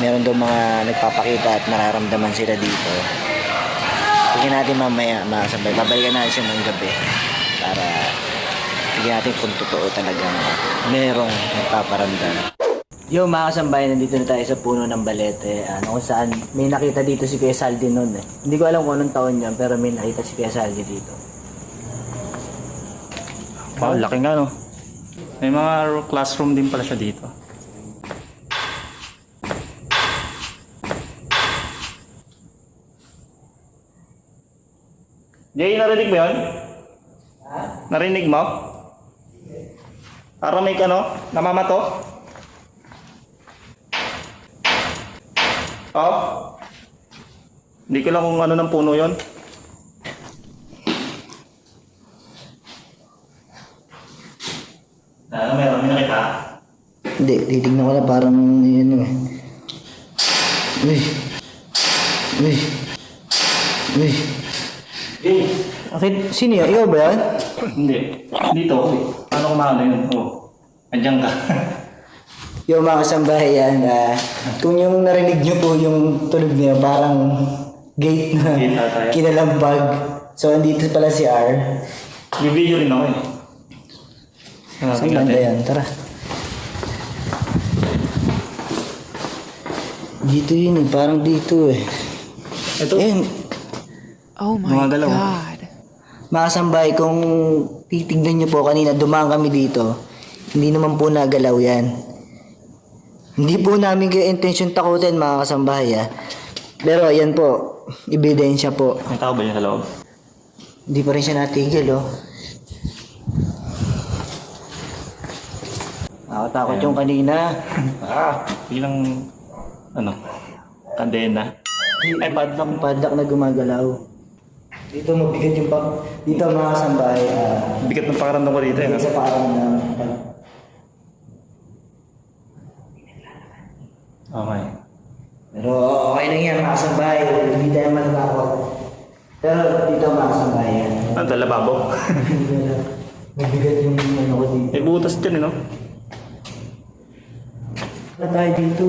meron daw mga nagpapakita at nararamdaman sila dito. Tingnan natin mamaya mga kasambay. Babalikan natin siya ng gabi para tingnan natin kung totoo talagang merong nagpaparamdam. Yo mga kasambay, nandito na tayo sa puno ng balete. Kung saan may nakita dito si Kuya Saldi noon eh. Hindi ko alam kung anong taon yun, pero may nakita si Kuya Saldi dito. Wow, laki nga no. May mga classroom din pala siya dito. Jay, narinig mo yun? Ha? Narinig mo? Para may namamato? Oh? Hindi ko lang kung ano ng puno yun. Meron nakita? Hindi, titignan ko na parang yun eh. Uy. Uy. Uy. Okay, sino yun? Ikaw ba yan? Hindi. Dito. Paano kumano yun? Oh. Andiyan ka. Yung mga kasambahayan, kung yung narinig nyo po yung tunog niya, parang gate na kinalambag. So, andito pala si R. May video rin ako eh. Saan banda yan? Tara. Dito yun eh, parang dito eh. Ito? Oh my God. Mga kasambahay, kung titignan nyo po kanina, dumaan kami dito. Hindi naman po nagalaw yan. Hindi po namin kayo intention takutin mga kasambahay Pero yan po, ebidensya po. May tao ba yun sa loob? Hindi pa rin siya natigil Nakatakot yung kanina. Bilang, kandena. Ay, padlock na gumagalaw. Dito mabigat yung dito mga kasambahay. Bigat ng pakaramdam ko dito eh. Sa pakiramdam. Okay. Pero okay lang yan mga kasambahay. Hindi tayo malatakot. Pero dito mga kasambahay Ang lababo. mabigat yung ko dito. May butas dyan no? Wala tayo dito.